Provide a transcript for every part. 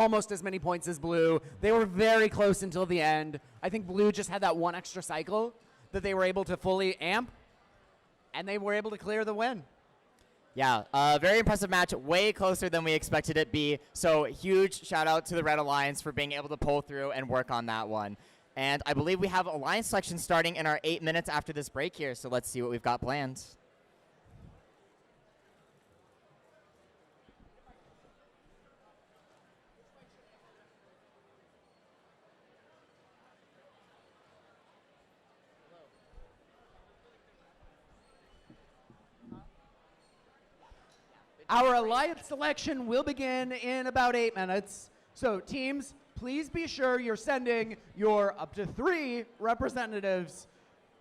almost as many points as blue. They were very close until the end. I think blue just had that one extra cycle that they were able to fully amp, and they were able to clear the win. Yeah, very impressive match, way closer than we expected it to be. So huge shout out to the Red Alliance for being able to pull through and work on that one. And I believe we have Alliance selection starting in our 8 minutes after this break here, so let's see what we've got planned. Our Alliance selection will begin in about 8 minutes. So teams, please be sure you're sending your up to 3 representatives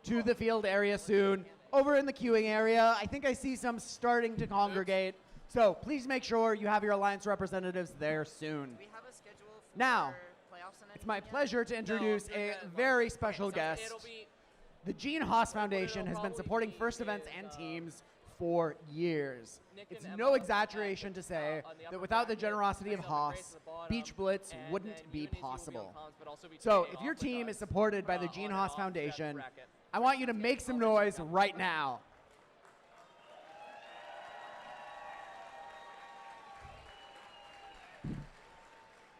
to the field area soon. Over in the queuing area, I think I see some starting to congregate. So please make sure you have your Alliance representatives there soon. Do we have a schedule for now, playoffs and it's my pleasure to introduce a very special guest. The Gene Haas Foundation has been supporting First Events and teams for years. It's no exaggeration to say that without the generosity of Haas, Beach Blitz wouldn't be possible. So if your team is supported by the Gene Haas Foundation, I want you to make some noise right now.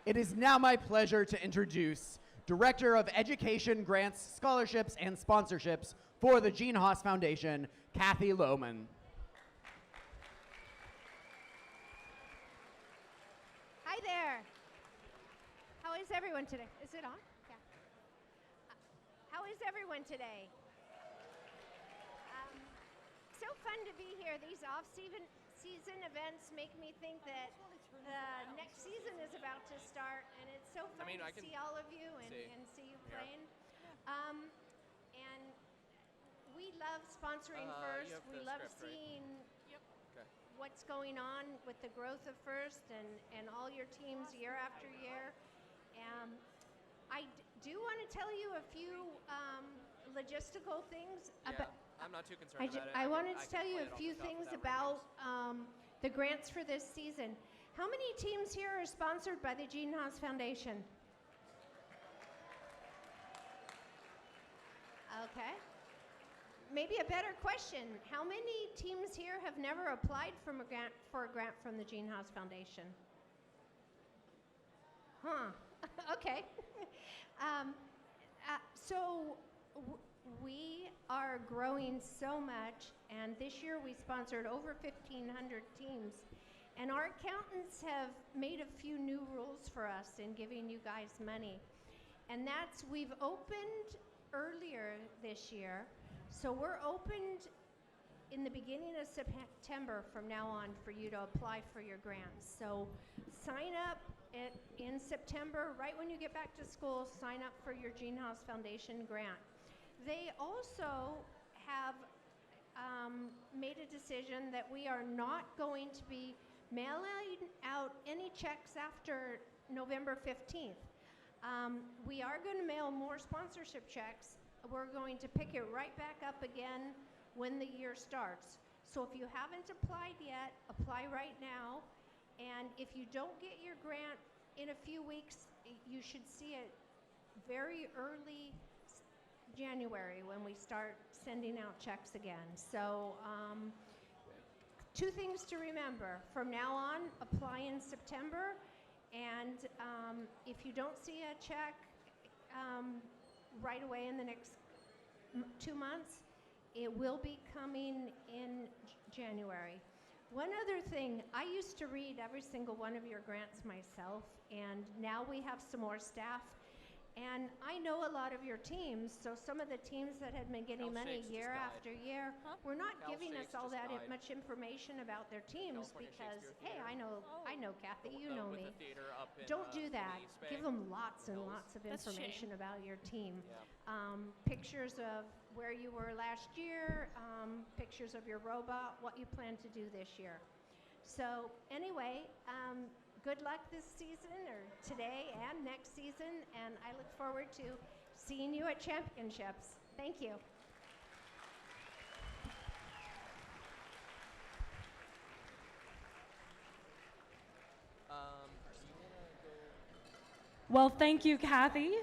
It is now my pleasure to introduce Director of Education, Grants, Scholarships, and Sponsorships for the Gene Haas Foundation, Kathy Looman. Hi there. How is everyone today? Is it on? Yeah. How is everyone today? So fun to be here. These off-season events make me think that the next season is about to start, and it's so fun to see all of you and see you playing. And we love sponsoring First. We love seeing what's going on with the growth of First and all your teams year after year. I do want to tell you a few logistical things about. I'm not too concerned about it. I wanted to tell you a few things about the grants for this season. How many teams here are sponsored by the Gene Haas Foundation? Okay. Maybe a better question. How many teams here have never applied for a grant from the Gene Haas Foundation? Huh. Okay. We are growing so much, and this year we sponsored over 1,500 teams. And our accountants have made a few new rules for us in giving you guys money. And that's, we've opened earlier this year. So we're opened in the beginning of September from now on for you to apply for your grants. So sign up in September, right when you get back to school, sign up for your Gene Haas Foundation grant. They also have made a decision that we are not going to be mailing out any checks after November 15th. We are going to mail more sponsorship checks. We're going to pick it right back up again when the year starts. So if you haven't applied yet, apply right now. And if you don't get your grant in a few weeks, you should see it very early January when we start sending out checks again. So two things to remember. From now on, apply in September. And if you don't see a check right away in the next 2 months, it will be coming in January. One other thing, I used to read every single one of your grants myself, and now we have some more staff. And I know a lot of your teams, so some of the teams that had been getting money year after year were not giving us all that much information about their teams because, hey, I know Kathy, you know me. Don't do that. Give them lots and lots of information about your team. Pictures of where you were last year, pictures of your robot, what you plan to do this year. So anyway, good luck this season, or today and next season, and I look forward to seeing you at championships. Thank you. Are you gonna go Well, thank you, Kathy.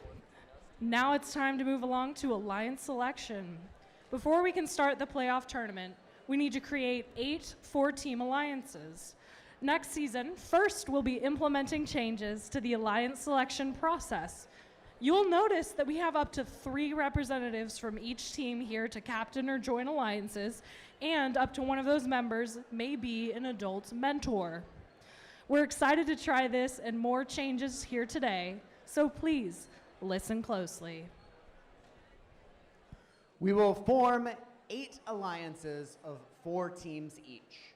Now it's time to move along to alliance selection. Before we can start the playoff tournament, we need to create 8 4-team alliances. Next season, first we'll be implementing changes to the alliance selection process. You'll notice that we have up to 3 representatives from each team here to captain or join alliances, and up to one of those members may be an adult mentor. We're excited to try this and more changes here today, so please listen closely. We will form 8 alliances of 4 teams each.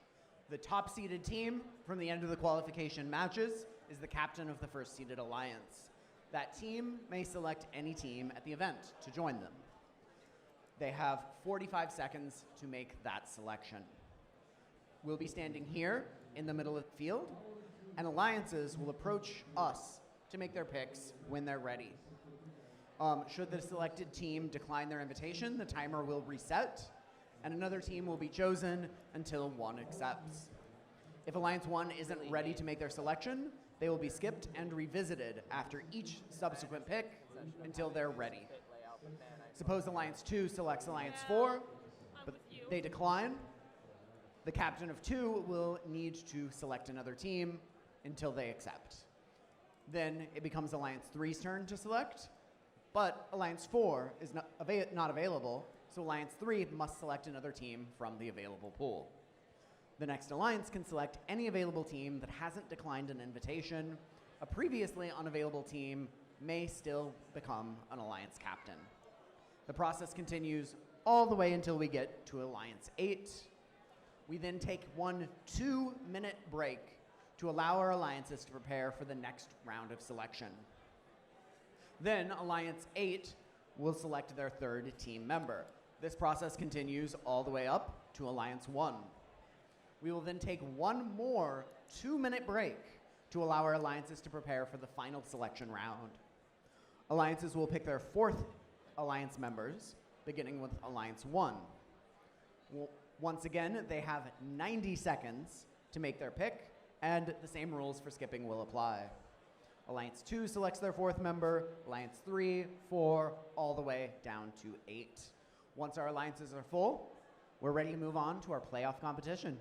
The top-seeded team from the end of the qualification matches is the captain of the first-seeded alliance. That team may select any team at the event to join them. They have 45 seconds to make that selection. We'll be standing here in the middle of the field, and alliances will approach us to make their picks when they're ready. Should the selected team decline their invitation, the timer will reset, and another team will be chosen until one accepts. If Alliance 1 isn't ready to make their selection, they will be skipped and revisited after each subsequent pick until they're ready. Suppose Alliance 2 selects Alliance 4, but they decline. The captain of 2 will need to select another team until they accept. Then it becomes Alliance 3's turn to select, but Alliance 4 is not available, so Alliance 3 must select another team from the available pool. The next alliance can select any available team that hasn't declined an invitation. A previously unavailable team may still become an alliance captain. The process continues all the way until we get to Alliance 8. We then take 1 2-minute break to allow our alliances to prepare for the next round of selection. Then Alliance 8 will select their 3rd team member. This process continues all the way up to Alliance 1. We will then take 1 more 2-minute break to allow our alliances to prepare for the final selection round. Alliances will pick their 4th alliance members, beginning with Alliance 1. Once again, they have 90 seconds to make their pick, and the same rules for skipping will apply. Alliance 2 selects their 4th member, Alliance 3, 4, all the way down to 8. Once our alliances are full, we're ready to move on to our playoff competition.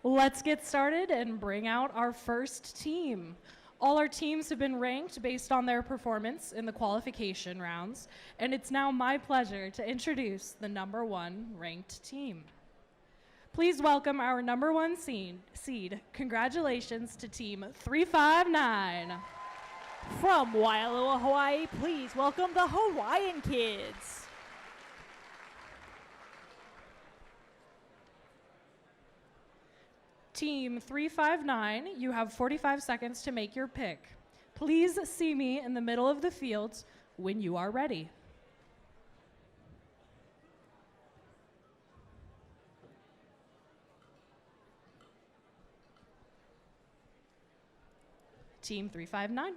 Let's get started and bring out our first team. All our teams have been ranked based on their performance in the qualification rounds, and it's now my pleasure to introduce the number 1 ranked team. Please welcome our number 1 seed. Congratulations to Team 359. From Waialua, Hawaii, please welcome the Hawaiian Kids. Team 359, you have 45 seconds to make your pick. Please see me in the middle of the field when you are ready. Team 359.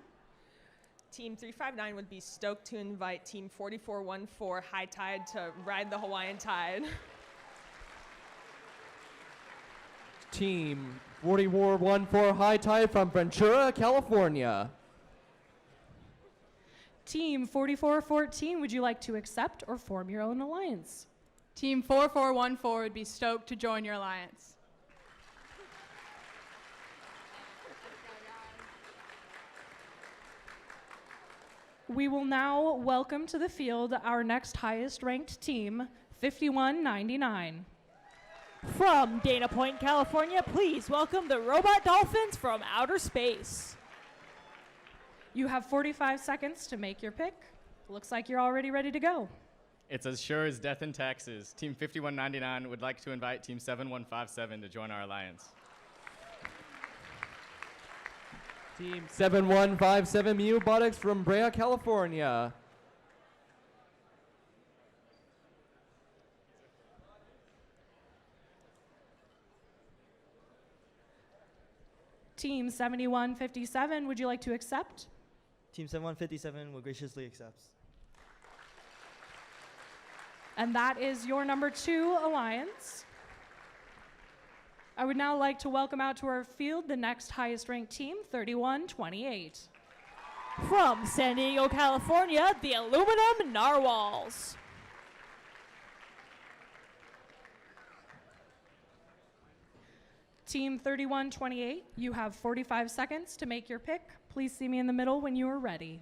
Team 359 would be stoked to invite Team 4414 High Tide to ride the Hawaiian Tide. Team 4414 High Tide from Ventura, California. Team 4414, would you like to accept or form your own alliance? Team 4414 would be stoked to join your alliance. We will now welcome to the field our next highest ranked team, 5199. From Dana Point, California, please welcome the Robot Dolphins from outer space. You have 45 seconds to make your pick. Looks like you're already ready to go. It's as sure as death in taxes. Team 5199 would like to invite Team 7157 to join our alliance. Team 7157 Mubotics from Brea, California. Team 7157, would you like to accept? Team 7157 will graciously accept. And that is your number 2 alliance. I would now like to welcome out to our field the next highest ranked team, 31-28. From San Diego, California, the Aluminum Narwhals. Team 31-28, you have 45 seconds to make your pick. Please see me in the middle when you are ready.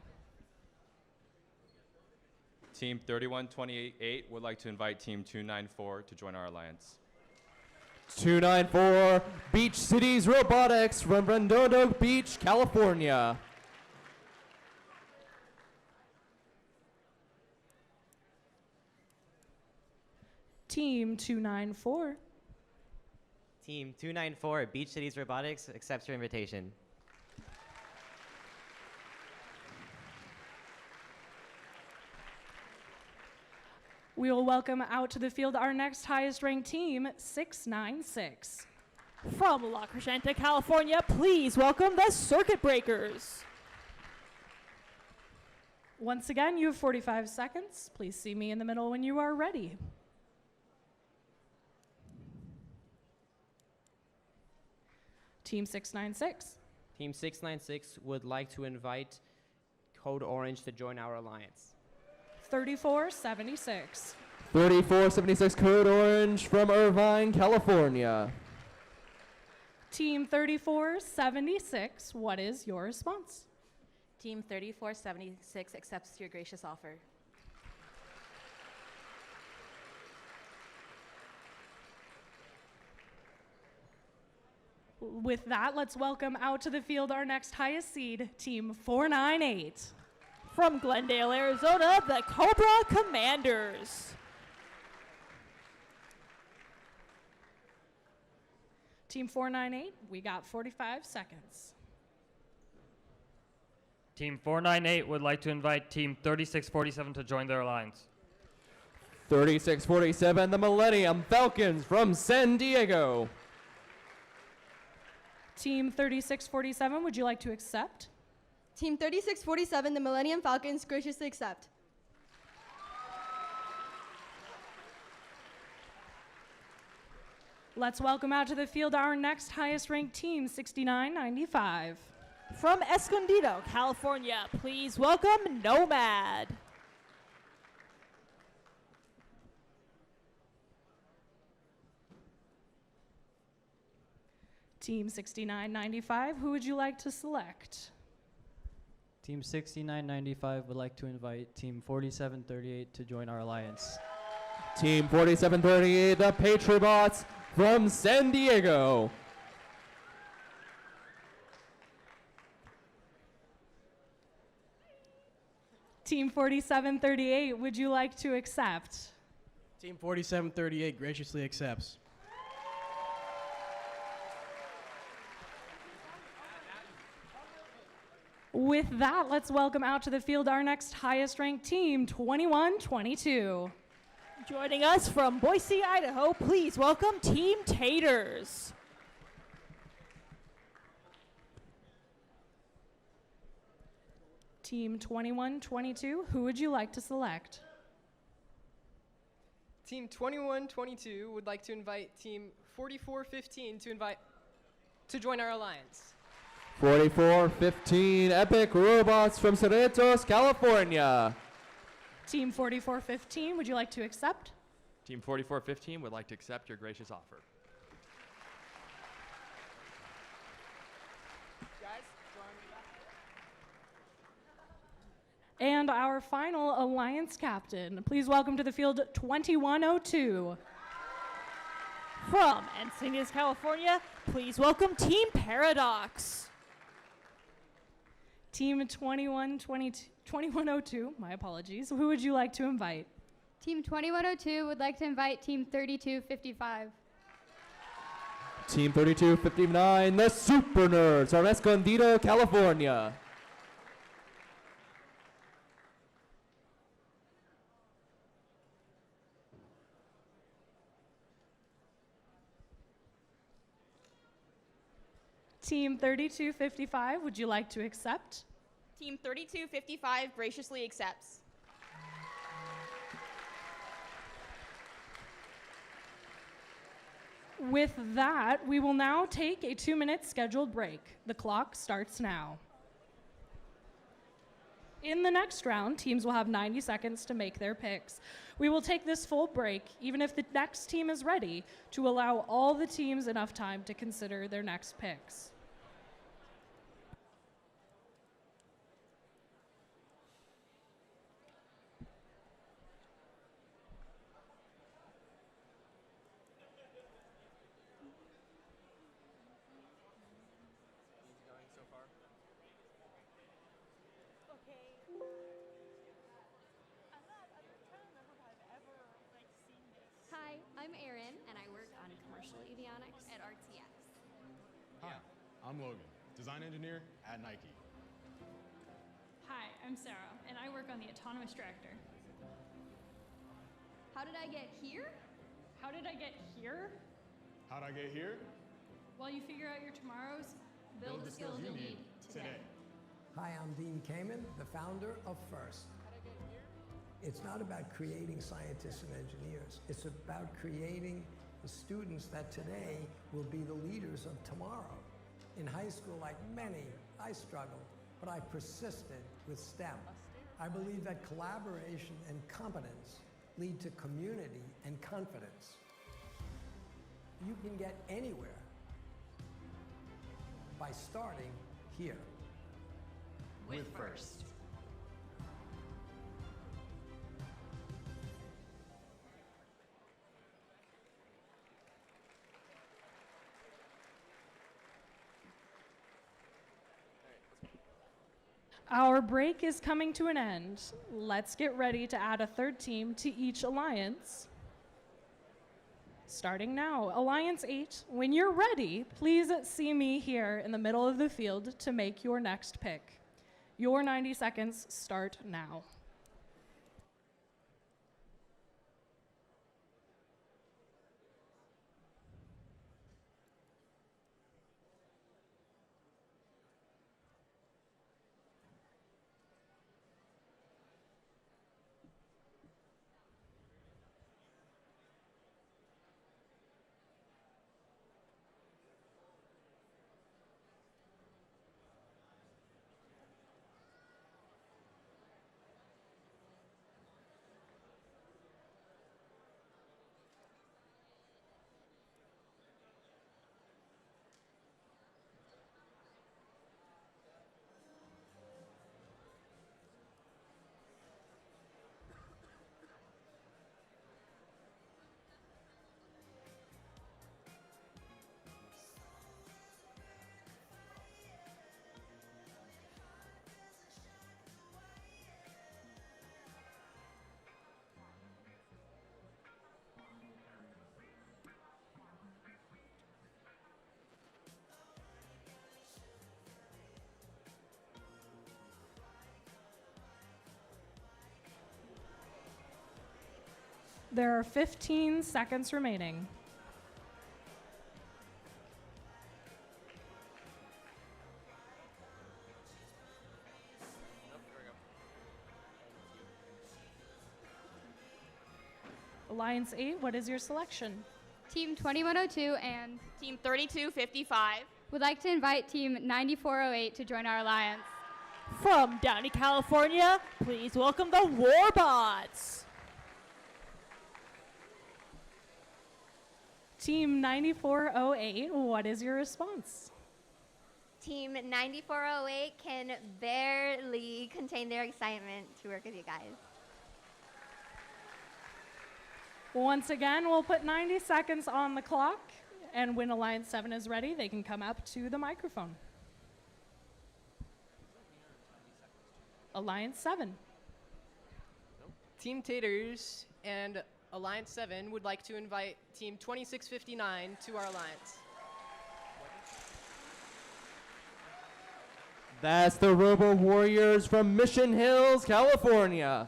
Team 31-28 would like to invite Team 294 to join our alliance. 294 Beach Cities Robotics from Redondo Beach, California. Team 294. Team 294 Beach Cities Robotics accepts your invitation. We will welcome out to the field our next highest ranked team, 696. From La Crescenta, California, please welcome the Circuit Breakers. Once again, you have 45 seconds. Please see me in the middle when you are ready. Team 696. Team 696 would like to invite Code Orange to join our alliance. 3476. 3476 Code Orange from Irvine, California. Team 3476, what is your response? Team 3476 accepts your gracious offer. With that, let's welcome out to the field our next highest seed, Team 498. From Glendale, Arizona, the Cobra Commanders. Team 498, we got 45 seconds. Team 498 would like to invite Team 3647 to join their alliance. 3647, the Millennium Falcons from San Diego. Team 3647, would you like to accept? Team 3647, the Millennium Falcons, graciously accept. Let's welcome out to the field our next highest ranked team, 6995. From Escondido, California, please welcome Nomad. Team 6995, who would you like to select? Team 6995 would like to invite Team 4738 to join our alliance. Team 4738, the Patriots from San Diego. Team 4738, would you like to accept? Team 4738 graciously accepts. With that, let's welcome out to the field our next highest ranked team, 2122. Joining us from Boise, Idaho, please welcome Team Taters. Team 2122, who would you like to select? Team 2122 would like to invite Team 4415 to join our alliance. 4415, Epic Robots from Cerritos, California. Team 4415, would you like to accept? Team 4415 would like to accept your gracious offer. And our final alliance captain, please welcome to the field 2102. From Encinitas, California, please welcome Team Paradox. Team 2102, my apologies. Who would you like to invite? Team 2102 would like to invite Team 3255. Team 3259, the Super Nerds from Escondido, California. Team 3255, would you like to accept? Team 3255 graciously accepts. With that, we will now take a 2-minute scheduled break. The clock starts now. In the next round, teams will have 90 seconds to make their picks. We will take this full break, even if the next team is ready, to allow all the teams enough time to consider their next picks. Hi, I'm Erin, and I work on commercial avionics at RTX. Hi, I'm Logan, design engineer at Nike. Hi, I'm Sarah, and I work on the autonomous tractor. How did I get here? How did I get here? How'd I get here? While you figure out your tomorrows, build the skills you need today. Hi, I'm Dean Kamen, the founder of FIRST. It's not about creating scientists and engineers. It's about creating the students that today will be the leaders of tomorrow. In high school, like many, I struggled, but I persisted with STEM. I believe that collaboration and competence lead to community and confidence. You can get anywhere by starting here. With FIRST. Our break is coming to an end. Let's get ready to add a third team to each alliance. Starting now, Alliance 8, when you're ready, please see me here in the middle of the field to make your next pick. Your 90 seconds start now. There are 15 seconds remaining. Alliance 8, what is your selection? Team 2102 and Team 3255 would like to invite Team 9408 to join our alliance. From Downey, California, please welcome the Warbots. Team 9408, what is your response? Team 9408 can barely contain their excitement to work with you guys. Once again, we'll put 90 seconds on the clock, and when Alliance 7 is ready, they can come up to the microphone. Alliance 7. Team Taters and Alliance 7 would like to invite Team 2659 to our alliance. That's the Robo Warriors from Mission Hills, California.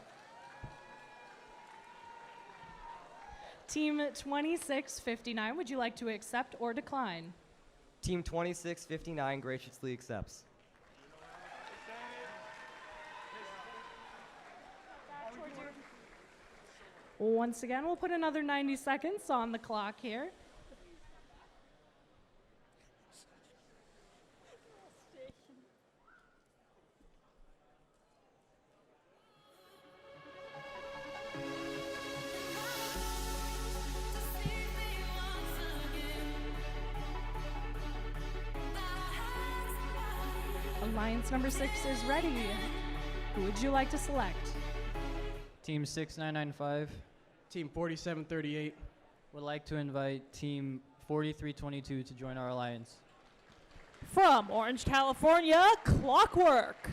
Team 2659, would you like to accept or decline? Team 2659 graciously accepts. Once again, we'll put another 90 seconds on the clock here. Alliance number 6 is ready. Who would you like to select? Team 6995 Team 4738. would like to invite Team 4322 to join our alliance. From Orange, California, Clockwork.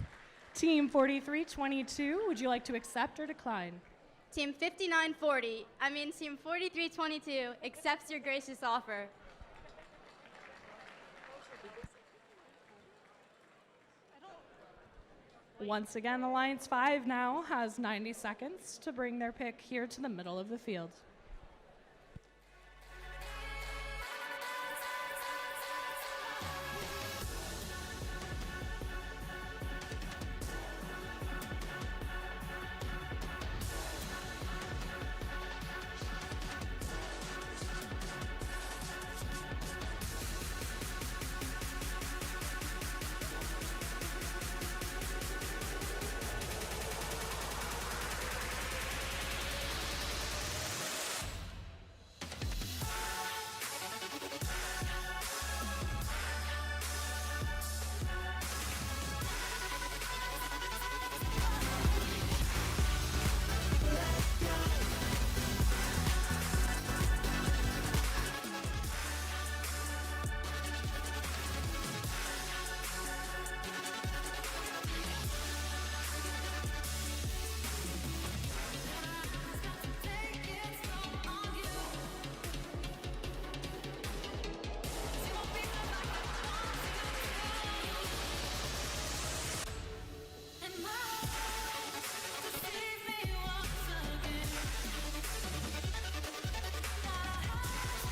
Team 4322, would you like to accept or decline? Team 4322 accepts your gracious offer. Once again, Alliance 5 now has 90 seconds to bring their pick here to the middle of the field.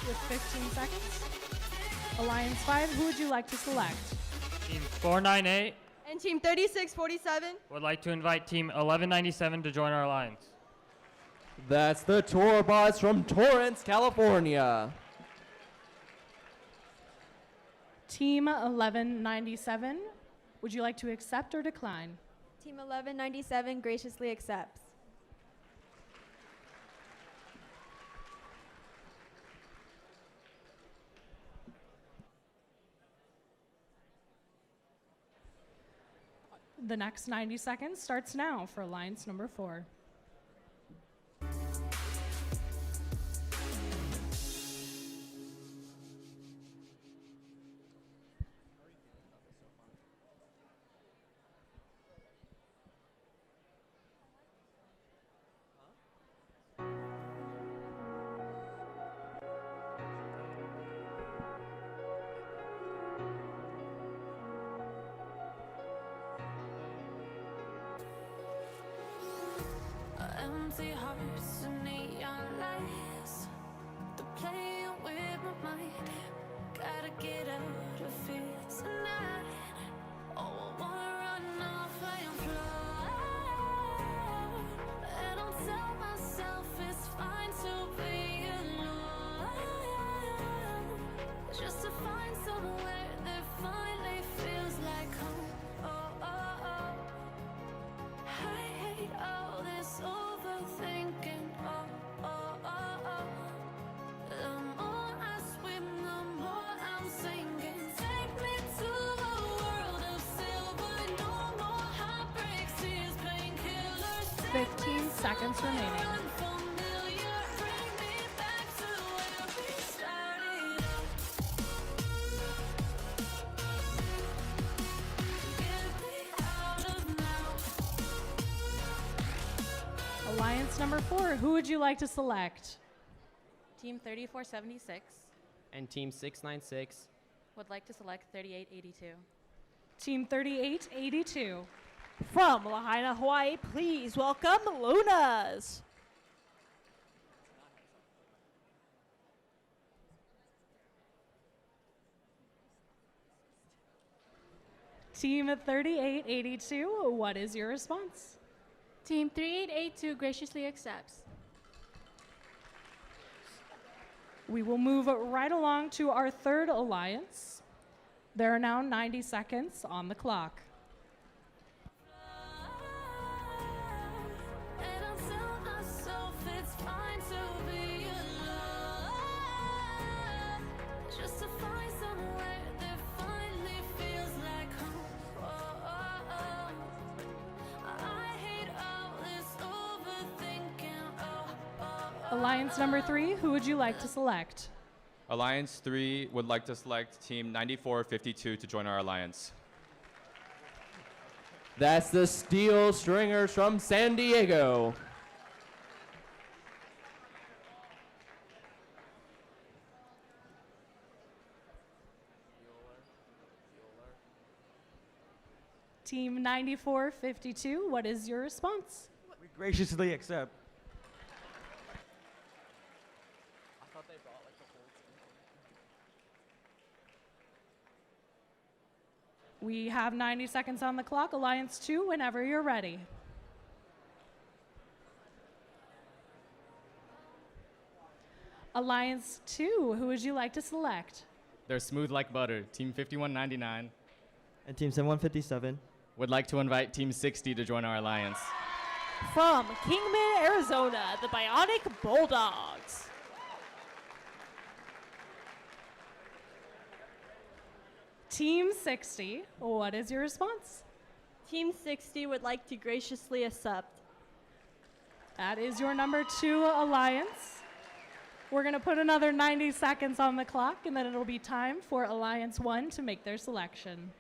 With 15 seconds. Alliance 5, who would you like to select? Team 498 And Team 3647. would like to invite Team 1197 to join our alliance. That's the Torbots from Torrance, California. Team 1197, would you like to accept or decline? Team 1197 graciously accepts. The next 90 seconds starts now for Alliance number 4. Empty hearts and neon lights. They're playing with my mind. Gotta get out of here tonight. Oh, I wanna run off and fly. And I'll tell myself it's fine to be alone. Just to find somewhere that finally feels like home. Oh, oh, oh. I hate all this overthinking. Oh, oh, oh, oh. The more I swim, the more I'm sinking. Take me to a world of silver. No more heartbreaks, tears, painkillers. 15 seconds remaining. Unfamiliar, bring me back to where we started. Get me out of now. Alliance number 4, who would you like to select? Team 3476 And Team 696 would like to select 3882. Team 3882. From Lahaina, Hawaii, please welcome Lunas. Team 3882, what is your response? Team 3882 graciously accepts. We will move right along to our third alliance. There are now 90 seconds on the clock. And I'll tell myself it's fine to be alone. Just to find somewhere that finally feels like home. Oh, Alliance number 3, who would you like to select? Alliance 3 would like to select Team 9452 to join our alliance. That's the Steel Stringers from San Diego. Team 9452, what is your response? We graciously accept. We have 90 seconds on the clock. Alliance 2, whenever you're ready. Alliance 2, who would you like to select? They're smooth like butter. Team 5199 And Team 7157 would like to invite Team 60 to join our alliance. From Kingman, Arizona, the Bionic Bulldogs. Team 60, what is your response? Team 60 would like to graciously accept. That is your number 2 alliance. We're going to put another 90 seconds on the clock, and then it'll be time for Alliance 1 to make their selection.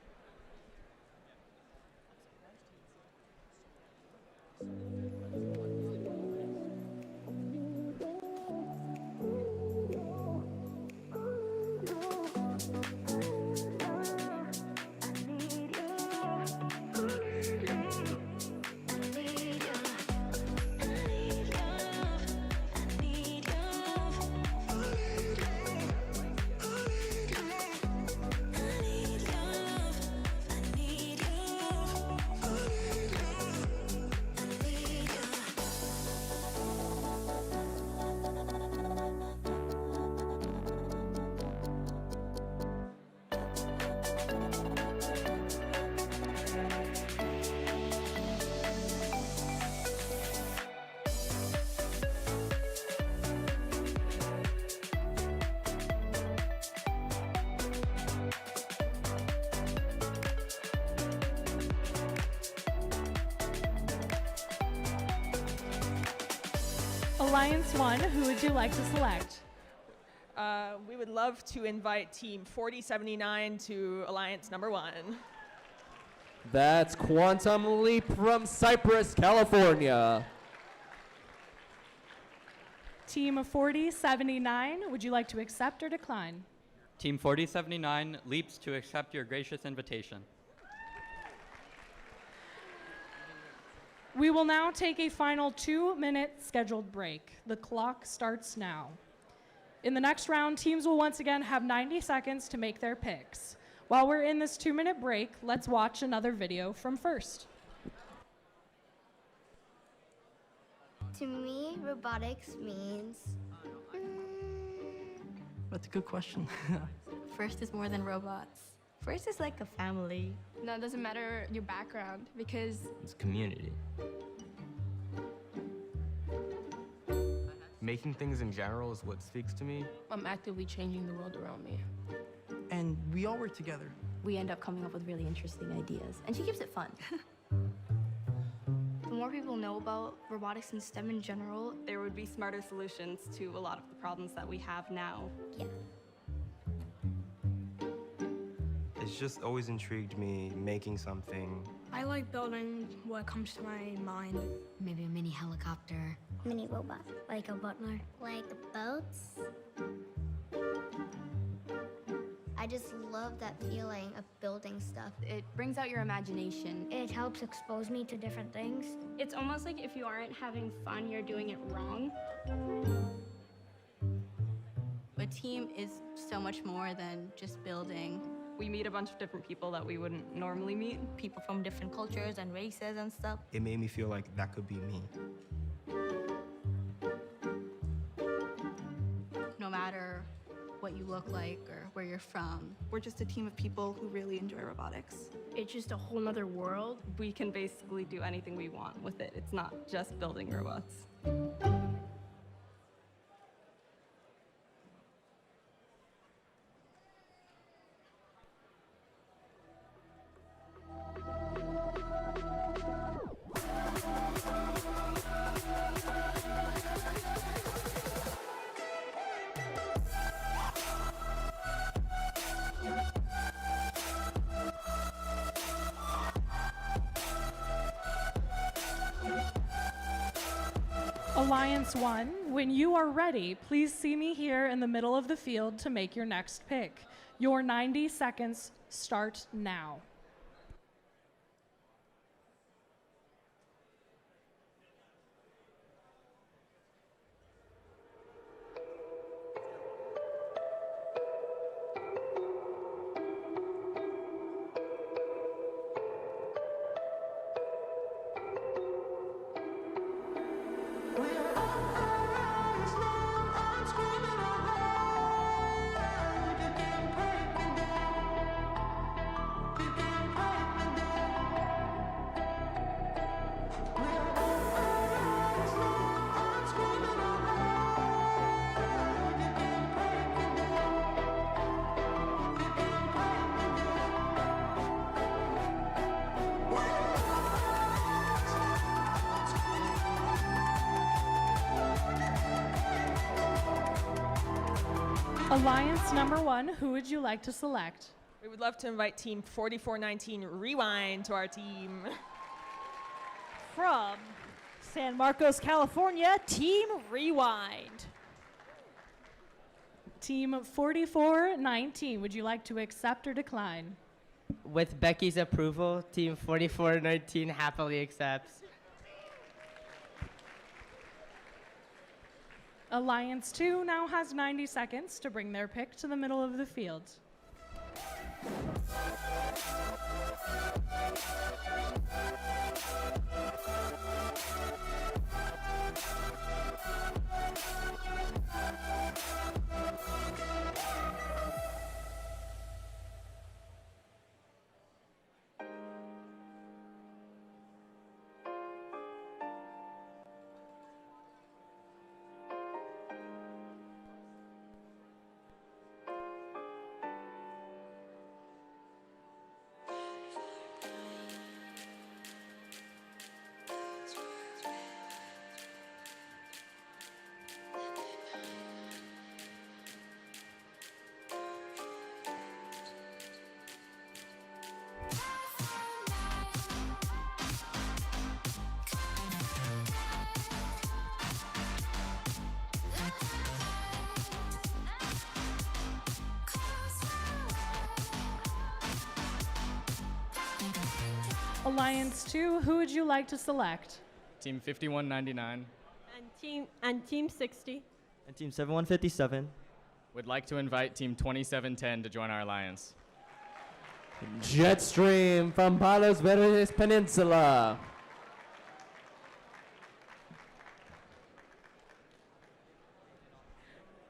Alliance 1, who would you like to select? We would love to invite Team 4079 to Alliance number 1. That's Quantum Leap from Cypress, California. Team 4079, would you like to accept or decline? Team 4079 leaps to accept your gracious invitation. We will now take a final 2-minute scheduled break. The clock starts now. In the next round, teams will once again have 90 seconds to make their picks. While we're in this 2-minute break, let's watch another video from First. To me, robotics means That's a good question. First is more than robots. First is like a family. No, it doesn't matter your background because It's community. Making things in general is what speaks to me. I'm actively changing the world around me. And we all work together. We end up coming up with really interesting ideas, and she keeps it fun. The more people know about robotics and STEM in general, there would be smarter solutions to a lot of the problems that we have now. Yeah. It's just always intrigued me making something. I like building what comes to my mind. Maybe a mini helicopter. Mini robot, like a butler, like boats. I just love that feeling of building stuff. It brings out your imagination. It helps expose me to different things. it's almost like if you aren't having fun, you're doing it wrong. A team is so much more than just building. We meet a bunch of different people that we wouldn't normally meet. People from different cultures and races and stuff. It made me feel like that could be me. No matter what you look like or where you're from. We're just a team of people who really enjoy robotics. It's just a whole nother world. We can basically do anything we want with it. It's not just building robots. Alliance 1, when you are ready, please see me here in the middle of the field to make your next pick. Your 90 seconds start now. Alliance number 1, who would you like to select? We would love to invite team 4419 Rewind to our team. From San Marcos, California, Team Rewind. Team 4419, would you like to accept or decline? With Becky's approval, Team 4419 happily accepts. Alliance 2 now has 90 seconds to bring their pick to the middle of the field. Alliance 2, who would you like to select? Team 5199 And team 60. And Team 7157. would like to invite Team 2710 to join our alliance. Jetstream from Palos Verdes Peninsula.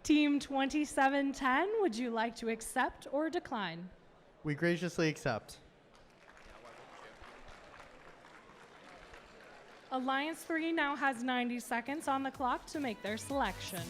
Team 2710, would you like to accept or decline? We graciously accept. Alliance 3 now has 90 seconds on the clock to make their selection.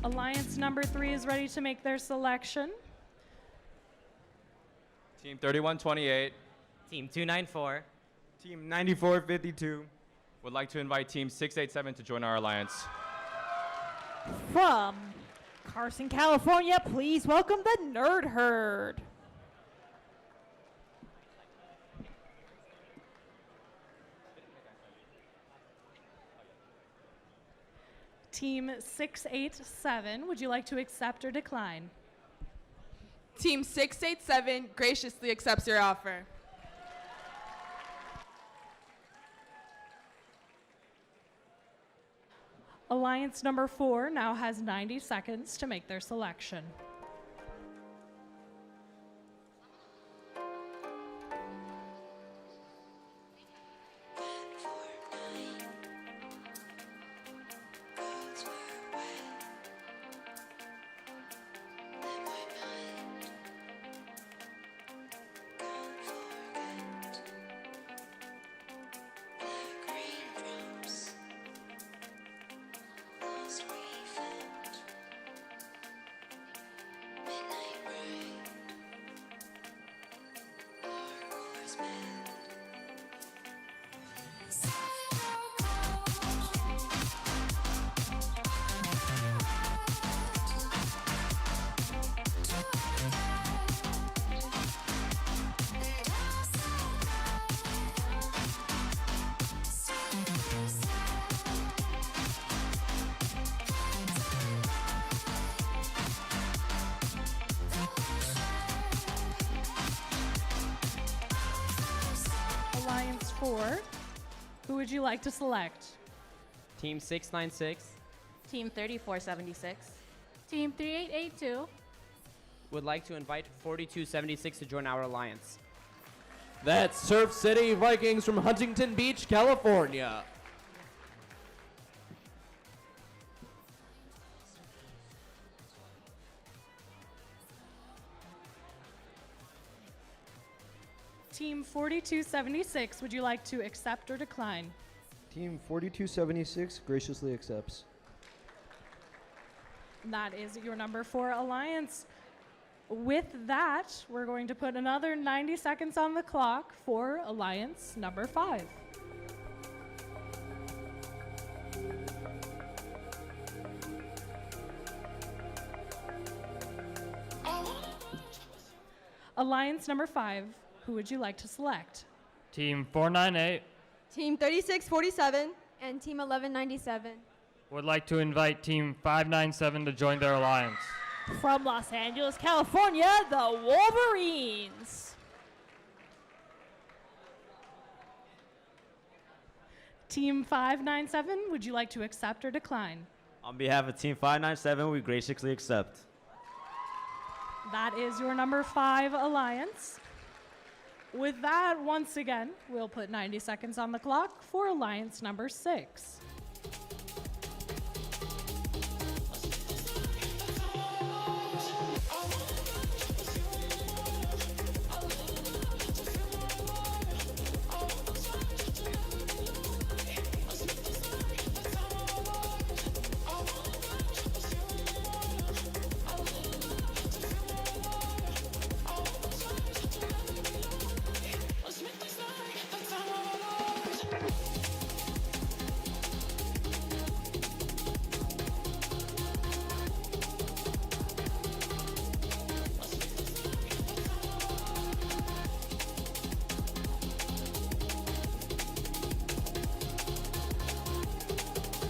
Alliance number 3 is ready to make their selection. Team 3128 Team 294 Team 9452 would like to invite Team 687 to join our alliance. From Carson, California, please welcome the Nerd Herd. Team 687, would you like to accept or decline? Team 687 graciously accepts your offer. Alliance number 4 now has 90 seconds to make their selection. Alliance 4, who would you like to select? Team 696 Team 3476. Team 3882 would like to invite 4276 to join our alliance. That's Surf City Vikings from Huntington Beach, California. Team 4276, would you like to accept or decline? Team 4276 graciously accepts. That is your number 4 alliance. With that, we're going to put another 90 seconds on the clock for alliance number 5. Alliance number 5, who would you like to select? Team 498 Team 3647 and Team 1197 would like to invite Team 597 to join their alliance. From Los Angeles, California, the Wolverines. Team 597, would you like to accept or decline? On behalf of Team 597, we graciously accept. That is your number 5 alliance. With that, once again, we'll put 90 seconds on the clock for alliance number 6.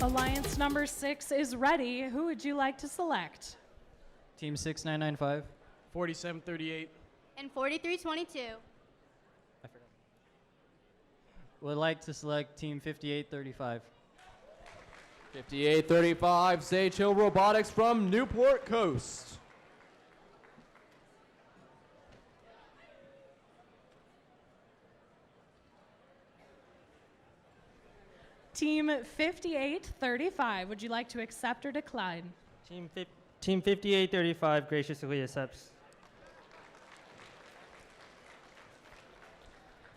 Alliance number 6 is ready. Who would you like to select? Team 6995. 4738. And 4322. Would like to select Team 5835. 5835, Sage Hill Robotics from Newport Coast. Team 5835, would you like to accept or decline? Team 5835 graciously accepts.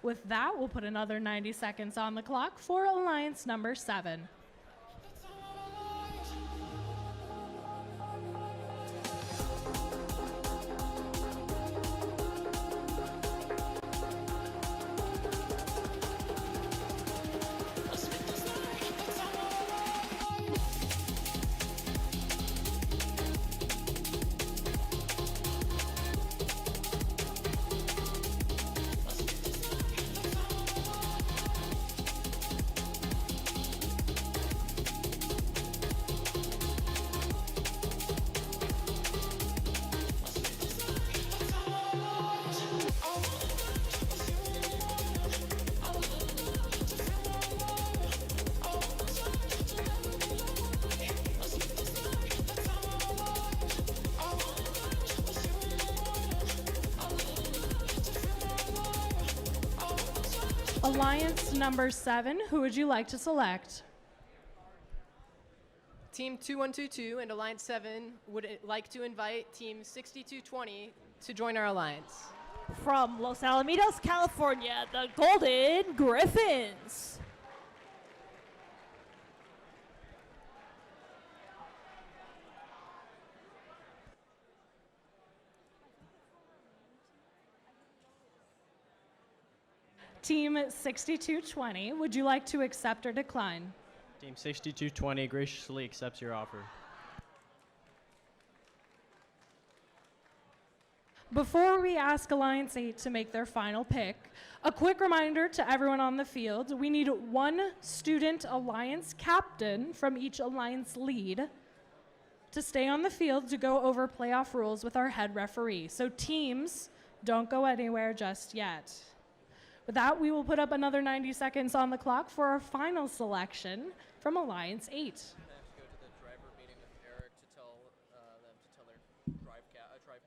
With that, we'll put another 90 seconds on the clock for alliance number 7. Alliance number 7, who would you like to select? Team 2122 and Alliance 7 would like to invite Team 6220 to join our alliance. From Los Alamitos, California, the Golden Griffins. Team 6220, would you like to accept or decline? Team 6220 graciously accepts your offer. Before we ask Alliance 8 to make their final pick, a quick reminder to everyone on the field, we need one student alliance captain from each alliance lead to stay on the field to go over playoff rules with our head referee. So teams, don't go anywhere just yet. With that, we will put up another 90 seconds on the clock for our final selection from Alliance 8. I have to go to the driver meeting with Eric to tell them to tell their drive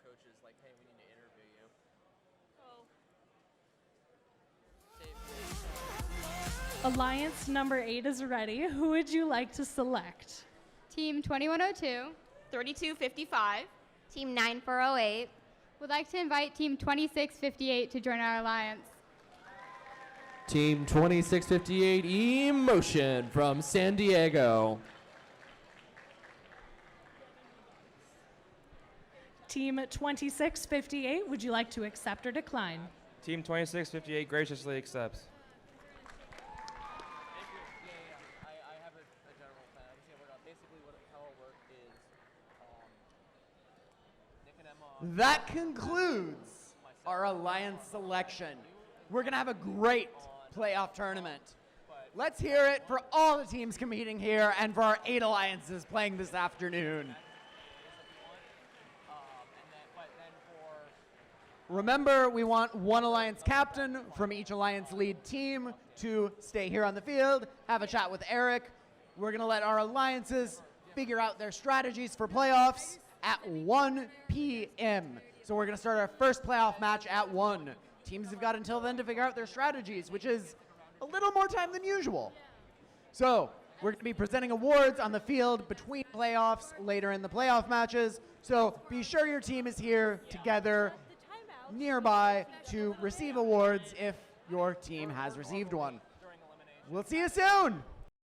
coaches, like, hey, we need to interview you. Alliance number 8 is ready. Who would you like to select? Team 2102. 3255. Team 9408. Would like to invite Team 2658 to join our alliance. Team 2658 Emotion from San Diego. Team 2658, would you like to accept or decline? Team 2658 graciously accepts. That concludes our alliance selection. We're going to have a great playoff tournament. Let's hear it for all the teams competing here and for our 8 alliances playing this afternoon. Remember, we want one alliance captain from each alliance lead team to stay here on the field, have a chat with Eric. We're going to let our alliances figure out their strategies for playoffs at 1 p.m. So we're going to start our first playoff match at 1. Teams have got until then to figure out their strategies, which is a little more time than usual. So we're going to be presenting awards on the field between playoffs later in the playoff matches. So be sure your team is here together nearby to receive awards if your team has received one. We'll see you soon.